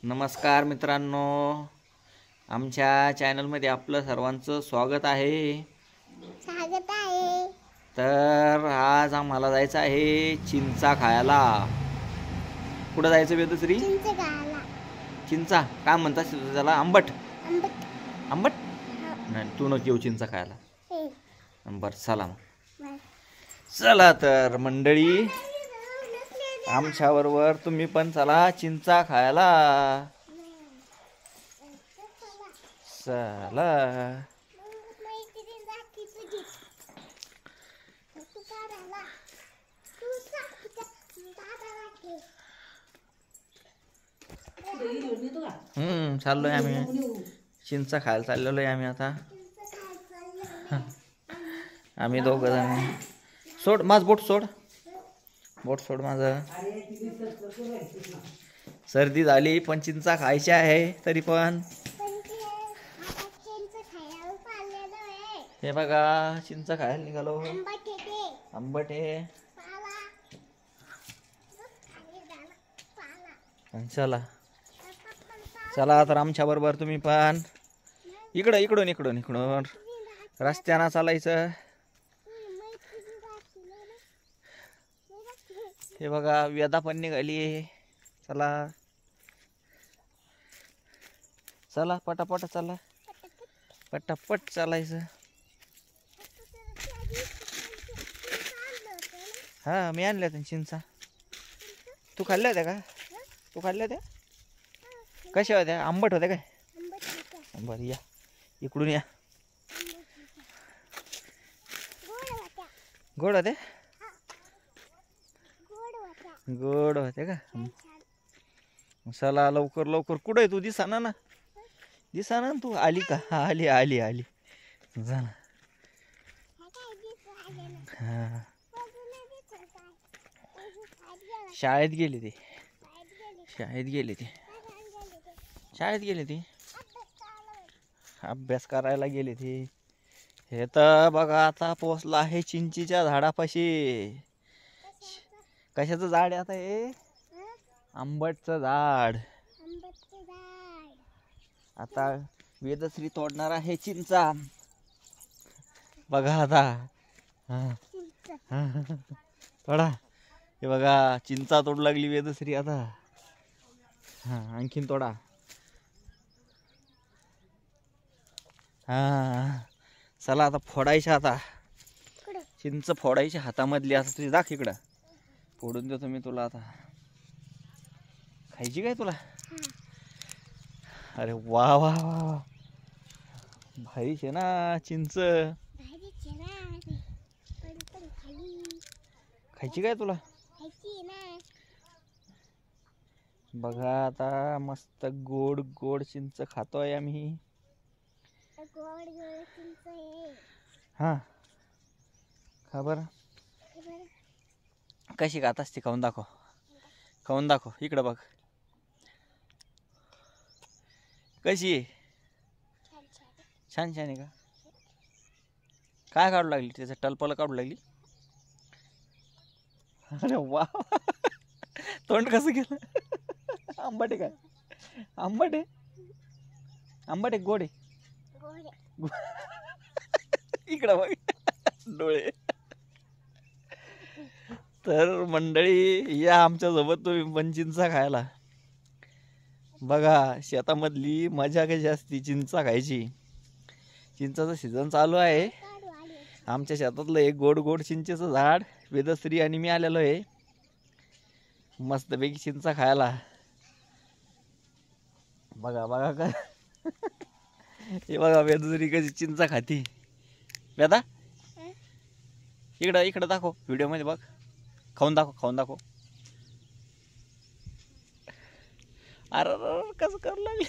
नमस्कार मित्रांनो, आमच्या चॅनलमध्ये आपलं सर्वांचं स्वागत आहे. तर आज आम्हाला जायचं आहे चिंचा खायला. कुठं जायचं वेदश्री? चिंचा काय म्हणतात त्याला? आंबट आंबट नाही, तू नको येऊ चिंचा खायला. बरं चला मग. चला तर मंडळी, आमच्याबरोबर तुम्ही पण चला चिंचा खायला. चला चाललोय आम्ही चिंचा खायला चाललेलो आहे आम्ही आता. आम्ही दोघं जण. सोड माझं बोट, सोड बोट, सोड माझं. सर्दी झाली पण चिंचा खायची आहे. तरी पण हे बघा चिंचा खायला निघालो. आंबट आहे. चला चला तर आमच्या बरोबर तुम्ही पण. इकडून इकडून इकडून रस्त्यानं चालायचं. हे बघा वेदा पण निघाली. चला चला पटापट चला, पटापट चालायचं. हा मी आणल्या होत्या चिंचा. तू खाल्ल्या होत्या का? तू खाल्ल्या होत्या? कशा होत्या? आंबट होत्या काय? बरं या इकडून या. गोड होते? गोड होते का? चला लवकर लवकर. कुठं आहे तू? दिसाना ना, दिसाना तू. आली का? आली आली आली. जा ना. हा शाळेत गेली ती. शाळेत गेली ती. शाळेत गेली ती. अभ्यास करायला गेली ती. हे तर बघा आता पोचला आहे चिंचीच्या झाडापाशी. कशाचं झाड आहे आता हे? आंबटचं झाड. आता वेदश्री तोडणार आहे चिंचा. बघा आता. तोडा. हे बघा चिंचा तोडू लागली वेदश्री आता. हा आणखीन तोडा. हा चला आता फोडायच्या. आता चिंच फोडायची हातामधली. आता तुझी दाख इकडं. फोडून देतो मी तुला. आता खायची काय तुला? अरे वा वा वा, भारीच आहे ना चिंच. खायची काय तुला? बघा आता मस्त गोड गोड चिंच खातोय आम्ही. हा खा बरं. कशी खात असते? खाऊन दाखव, खाऊन दाखव. इकडं बघ कशी आहे. छान छान आहे का? काय काढू लागली? त्याचं टलपल काढू लागली. अरे वा, तोंड कसं गेलं? आंबट आहे काय? आंबट आहे? आंबट आहे गोड आहे? इकडं बघ डोळे. तर मंडळी या आमच्या सोबत तुम्ही पण चिंचा खायला. बघा शेतामधली मजा कशी असती चिंचा खायची. चिंचाचं सीझन चालू आहे. आमच्या शेतातलं एक गोड गोड चिंचेचं झाड वेदश्री आणि मी आलेलो आहे मस्तपैकी चिंचा खायला. बघा बघा का. हे बघा वेदश्री कशी चिंचा खाती. वेदा इकडं इकडं दाखव. व्हिडिओ मध्ये बघ. खाऊन दाखव, खाऊन दाखव. अरे कसं करू लागले.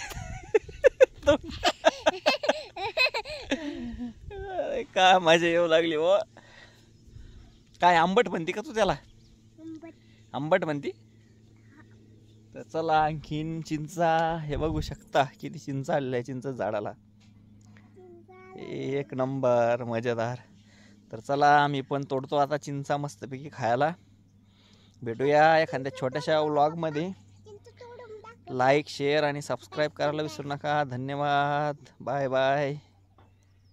काय मजा येऊ लागली हो. काय आंबट म्हणती का तू त्याला? आंबट म्हणती. तर चला आणखीन चिंचा. हे बघू शकता किती चिंचा आलेल्या आहे चिंच झाडाला. एक नंबर मजेदार. तर चला मी पण तोडतो आता चिंचा मस्तपैकी खायला. भेटूया एखाद्या छोट्याशा व्लॉगमध्ये. लाईक शेअर आणि सबस्क्राईब करायला विसरू नका. धन्यवाद. Bye bye.